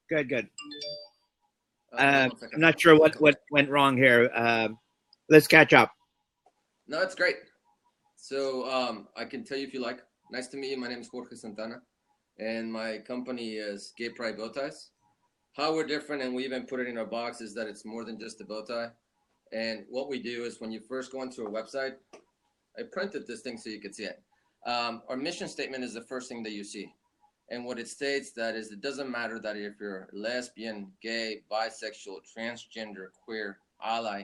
Good, good. Hold on I'm 1 second. not sure what went wrong here. Let's catch up. No, it's great. So I can tell you if you like. Nice to meet you. My name is Jorge Santana, and my company is Gay Pride BowTies. How we're different, and we even put it in our box, is that it's more than just a bow tie. And what we do is when you first go onto our website, I printed this thing so you could see it. Our mission statement is the first thing that you see. And what it states that is it doesn't matter that if you're lesbian, gay, bisexual, transgender, queer, ally,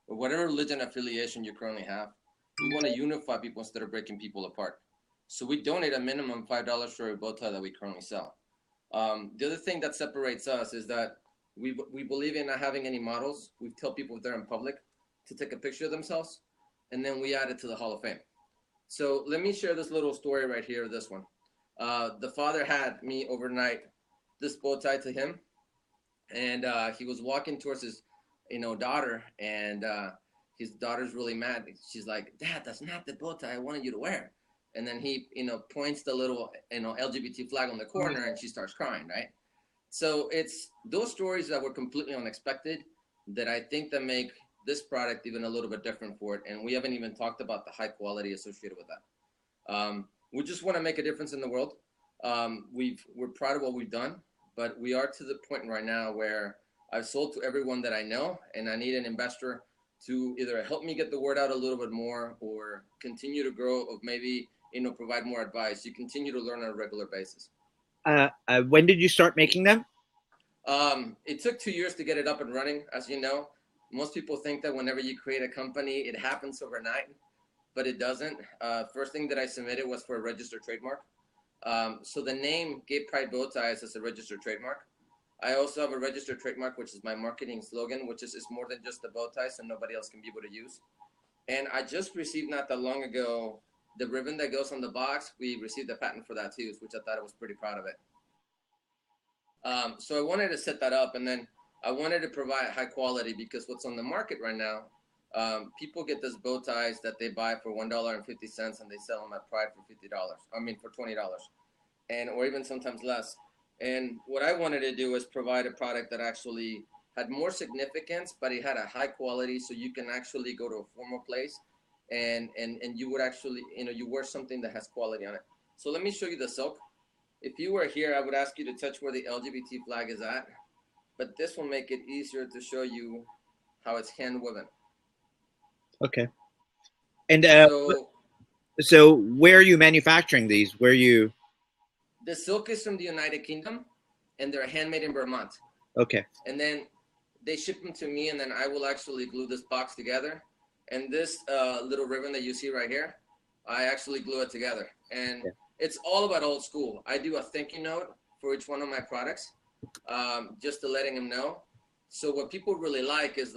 or whatever religion affiliation you currently have, we want to unify people instead of breaking people apart. So we donate a minimum $5 for every bow tie that we currently sell. The other thing that separates us is that we believe in not having any models. We tell people if they're in public to take a picture of themselves, and then we add it to the Hall of Fame. So let me share this little story right here. This one, the father had me overnight this bow tie to him, and he was walking towards his, daughter, and his daughter's really mad. She's like, "Dad, that's not the bow tie I wanted you to wear." And then he, points the little, LGBT flag on the corner, and she starts crying, right? So it's those stories that were completely unexpected that I think that make this product even a little bit different for it. And we haven't even talked about the high quality associated with that. We just want to make a difference in the world. We're proud of what we've done, but we are to the point right now where I've sold to everyone that I know, and I need an investor to either help me get the word out a little bit more or continue to grow, or maybe provide more advice. You continue to learn on a regular basis. When did you start making them? It took 2 years to get it up and running. As you know, most people think that whenever you create a company, it happens overnight, but it doesn't. First thing that I submitted was for a registered trademark. So the name Gay Pride BowTies is a registered trademark. I also have a registered trademark, which is my marketing slogan, which is more than just a bow tie, so nobody else can be able to use. And I just received not that long ago the ribbon that goes on the box. We received a patent for that too, which I thought I was pretty proud of it. So I wanted to set that up, and then I wanted to provide high quality because what's on the market right now, people get those bow ties that they buy for $1.50 and they sell them at Pride for $50. I mean for $20, and or even sometimes less. And what I wanted to do was provide a product that actually had more significance, but it had a high quality, so you can actually go to a formal place, and you would actually you wear something that has quality on it. So let me show you the silk. If you were here, I would ask you to touch where the LGBT flag is at, but this will make it easier to show you how it's hand woven. Okay. And So so where are you manufacturing these? Where you? the silk is from the United Kingdom, and they're handmade in Vermont. Okay. And then they ship them to me, and then I will actually glue this box together. And this little ribbon that you see right here, I actually glue it together. And it's all about old school. I do a thank you note for each one of my products, just to letting them know. So what people really like is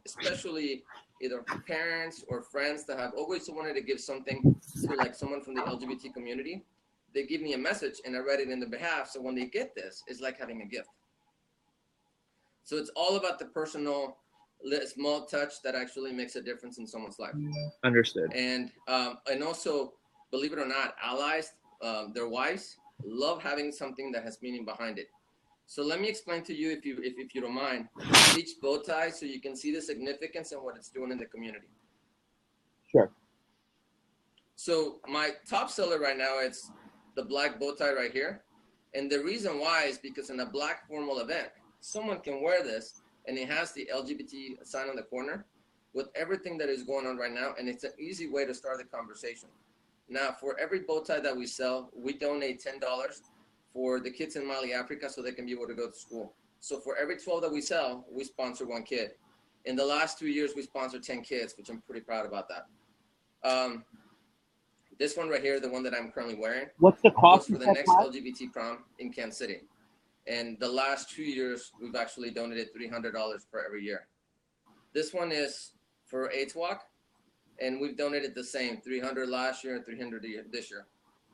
especially either parents or friends that have always wanted to give something to like someone from the LGBT community. They give me a message and I read it in their behalf. So when they get this, it's like having a gift. So it's all about the personal, small touch that actually makes a difference in someone's life. Understood. And also, believe it or not, allies, their wives love having something that has meaning behind it. So let me explain to you, if you don't mind, each bow tie, so you can see the significance and what it's doing in the community. Sure. So my top seller right now, it's the black bow tie right here. And the reason why is because in a black formal event, someone can wear this and it has the LGBT sign on the corner with everything that is going on right now. And it's an easy way to start the conversation. Now, for every bow tie that we sell, we donate $10 for the kids in Mali, Africa, so they can be able to go to school. So for every 12 that we sell, we sponsor one kid. In the last 2 years, we sponsored 10 kids, which I'm pretty proud about that. This one right here, the one that I'm currently wearing, what's the cost goes for the next LGBT prom in Kansas City. And the last 2 years, we've actually donated $300 for every year. This one is for AIDS Walk, and we've donated the same, $300 last year, $300 this year.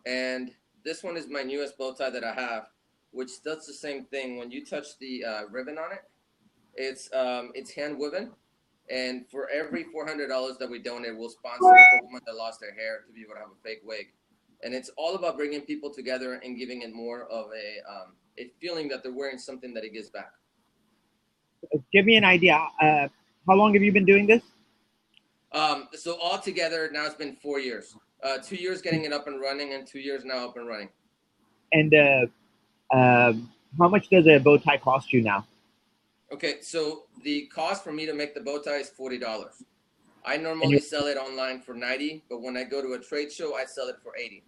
And this one is my newest bow tie that I have, which does the same thing. When you touch the ribbon on it, it's hand woven. And for every $400 that we donate, we'll sponsor a woman that lost their hair to be able to have a fake wig. And it's all about bringing people together and giving it more of a feeling that they're wearing something that it gives back. Give me an idea. How long have you been doing this? So altogether, now it's been 4 years. 2 years getting it up and running, and 2 years now up and running. And how much does a bow tie cost you now? Okay, so the cost for me to make the bow tie is $40. I And normally you sell it online for 90, but when I go to a trade show, I sell it for 80.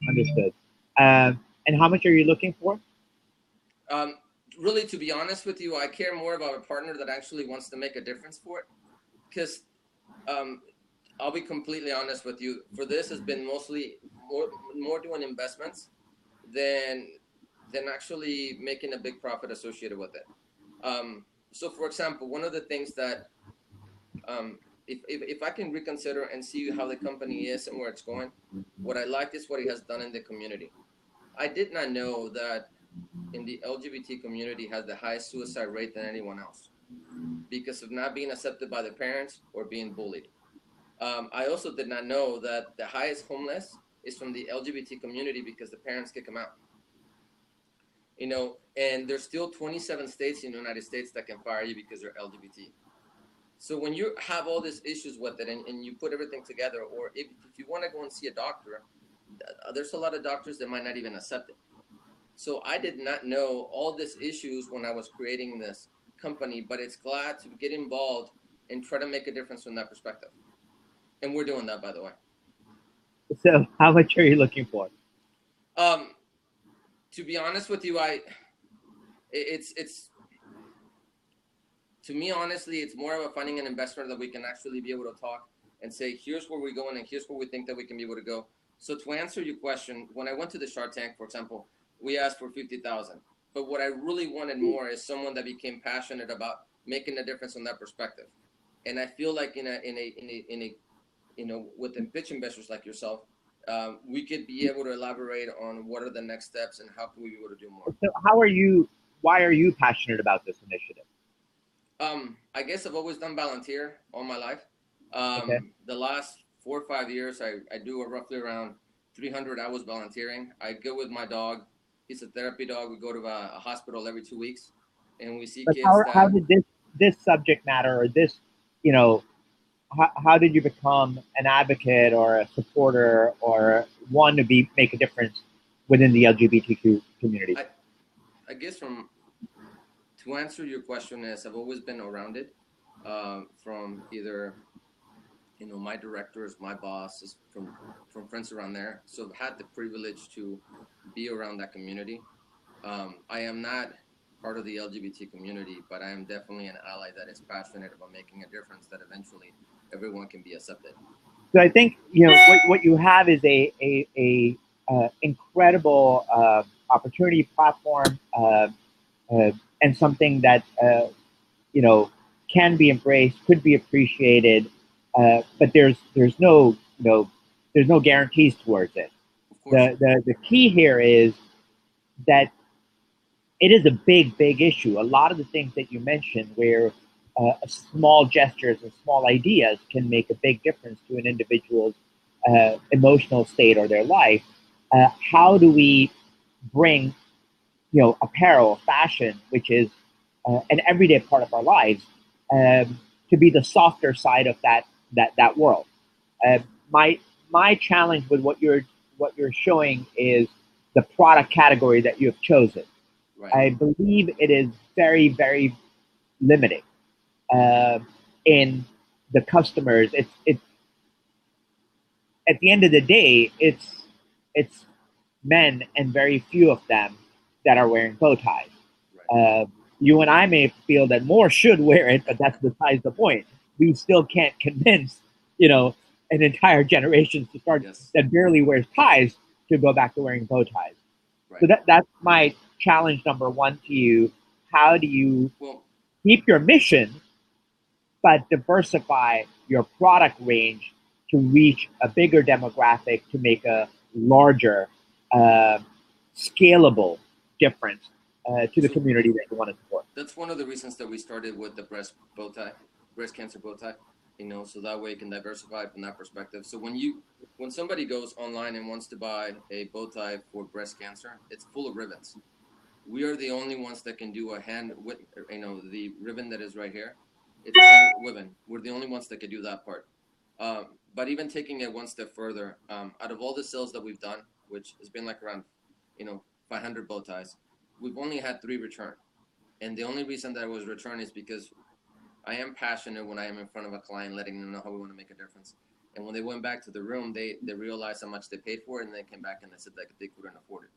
understood. And how much are you looking for? Um, Really, to be honest with you, I care more about a partner that actually wants to make a difference for it. Because I'll be completely honest with you. For this, has been mostly more doing investments than actually making a big profit associated with it. So, for example, one of the things that if I can reconsider and see how the company is and where it's going, what I like is what it has done in the community. I did not know that in the LGBT community has the highest suicide rate than anyone else because of not being accepted by the parents or being bullied. I also did not know that the highest homeless is from the LGBT community because the parents kick them out. And there's still 27 states in the United States that can fire you because you're LGBT. So when you have all these issues with it and you put everything together, or if you want to go and see a doctor, there's a lot of doctors that might not even accept it. So I did not know all these issues when I was creating this company, but it's glad to get involved and try to make a difference from that perspective. And we're doing that, by the way. So how much are you looking for? Um, to be honest with you, it's to me, honestly, it's more of a finding an investor that we can actually be able to talk and say, here's where we're going and here's where we think that we can be able to go. So to answer your question, when I went to the Shark Tank, for example, we asked for 50,000. But what I really wanted more is someone that became passionate about making a difference on that perspective. And I feel like with the pitch investors like yourself, we could be able to elaborate on what are the next steps and how can we be able to do more. So how are you? Why are you passionate about this initiative? I guess I've always done volunteer all my life. Okay. The last 4 or 5 years, I do roughly around 300 hours volunteering. I go with my dog. He's a therapy dog. We go to a hospital every 2 weeks, and we see But kids how that. did this subject matter or this, you know, how did you become an advocate or a supporter or one to be make a difference within the LGBTQ community? I guess to answer your question is I've always been around it, from either my directors, my bosses, from friends around there. So I've had the privilege to be around that community. I am not part of the LGBT community, but I am definitely an ally that is passionate about making a difference that eventually everyone can be accepted. So I think what you have is a incredible opportunity platform and something that you know can be embraced, could be appreciated, but there's no there's no guarantees towards it. Of course. The key here is that it is a big issue. A lot of the things that you mentioned, where small gestures and small ideas can make a big difference to an individual's emotional state or their life. How do we bring apparel, fashion, which is an everyday part of our lives, to be the softer side of that world? Uh, my my challenge with what you're showing is the product category that you have chosen. Right. I believe it is very limiting uh, in the customers. It's at the end of the day, it's men and very few of them that are wearing bow ties. Right. You and I may feel that more should wear it, but that's besides the point. We still can't convince an entire generation to start Yes. that barely wears ties to go back to wearing bow ties. Right. So that's my challenge number one to you. How do you keep your mission, but diversify your product range to reach a bigger demographic to make a larger, uh, scalable difference to the community that you want to support? That's one of the reasons that we started with the breast cancer bow tie. So that way it can diversify from that perspective. So when somebody goes online and wants to buy a bow tie for breast cancer, it's full of ribbons. we are the only ones that can do a hand, the ribbon that is right here. It's hand ribbon. We're the only ones that can do that part. But even taking it one step further, out of all the sales that we've done, which has been like around, 500 bow ties, we've only had 3 return. And the only reason that it was returned is because I am passionate when I am in front of a client, letting them know how we want to make a difference. And when they went back to the room, they realized how much they paid for it, and they came back and they said that they couldn't afford it.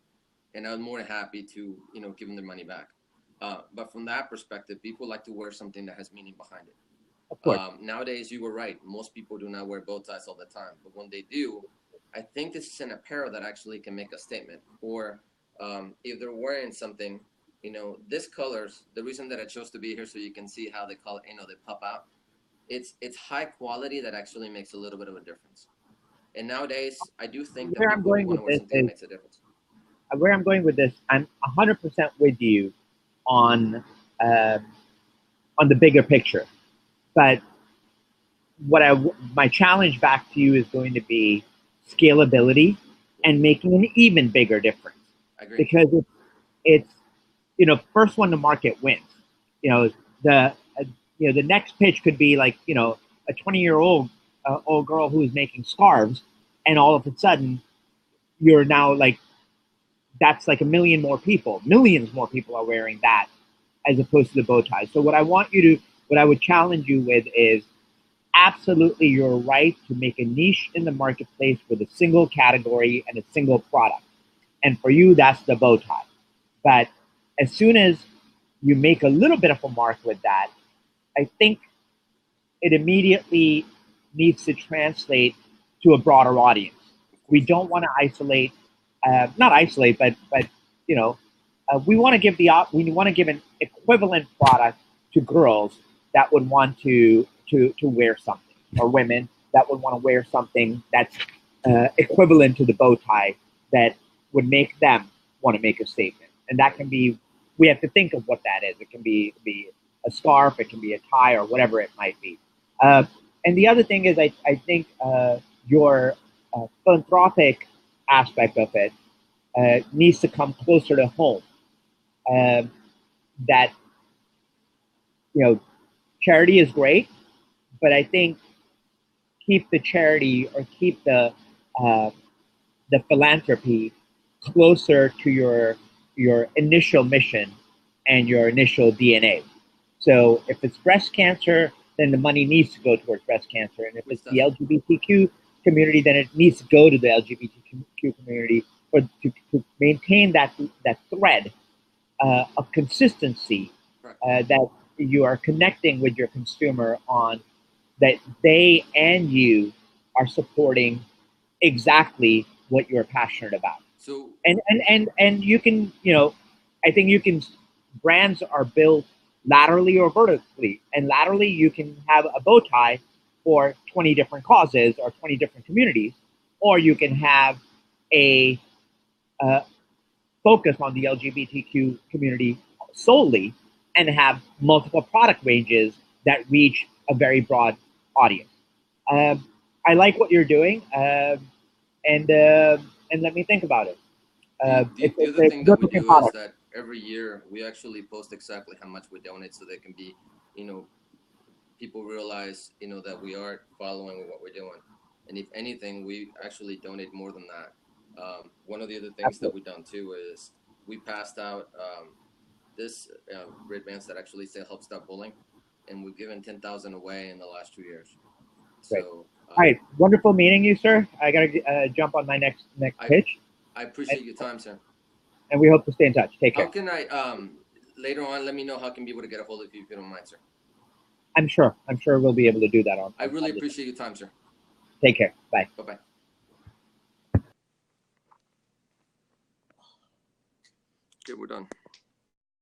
And I was more than happy to, give them their money back. But from that perspective, people like to wear something that has meaning behind it. Of course. Nowadays, you were right. Most people do not wear bow ties all the time. But when they do, I think this is an apparel that actually can make a statement. Or if they're wearing something, this colors, the reason that I chose to be here so you can see how they color, they pop out. It's high quality that actually makes a little bit of a difference. And nowadays, I do think that people want to wear something that makes a difference. Where I'm going with this, I'm 100% with you on the bigger picture. But my challenge back to you is going to be scalability and making an even bigger difference. I agree. Because it's first one to market wins. The next pitch could be like a 20-year-old old girl who's making scarves, and all of a sudden you're now like, that's like millions more people are wearing that as opposed to the bow tie. So what I would challenge you with is, absolutely, you're right to make a niche in the marketplace with a single category and a single product. And for you, that's the bow tie. But as soon as you make a little bit of a mark with that, I think it immediately needs to translate to a broader audience. We don't want to isolate, not isolate, but we want to give an equivalent product to girls that would want to wear something, or women that would want to wear something that's equivalent to the bow tie that would make them want to make a statement. And that can be, we have to think of what that is. It can be a scarf, it can be a tie, or whatever it might be. And the other thing is, I think your philanthropic aspect of it needs to come closer to home. That, charity is great, but I think keep the charity, or keep the philanthropy closer to your initial mission and your initial DNA. So if it's breast cancer, then the money needs to go towards breast cancer. And if it's the LGBTQ community, then it needs to go to the LGBTQ community, or to maintain that thread of consistency, that you are connecting with your consumer on, that they and you are supporting exactly what you're passionate about. So and you can, I think you can, brands are built laterally or vertically. And laterally, you can have a bow tie for 20 different causes or 20 different communities, or you can have a focus on the LGBTQ community solely and have multiple product ranges that reach a very broad audience. I like what you're doing, and let me think about it. The other thing that we do is that every year we actually post exactly how much we donate, so they can be, people realize, that we are following what we're doing. And if anything, we actually donate more than that. One of the other things that we've done too is we passed out this wristbands that actually say help stop bullying, and we've given 10,000 away in the last 2 years. Great. So, all right, wonderful meeting you, sir. I gotta jump on my next pitch. I appreciate your time, sir. And we hope to stay in touch. Take care. How can I later on? Let me know how I can be able to get a hold of you if you don't mind, sir. I'm sure we'll be able to do that. I really appreciate your time, sir. Take care. Bye. Bye-bye. Okay, we're done.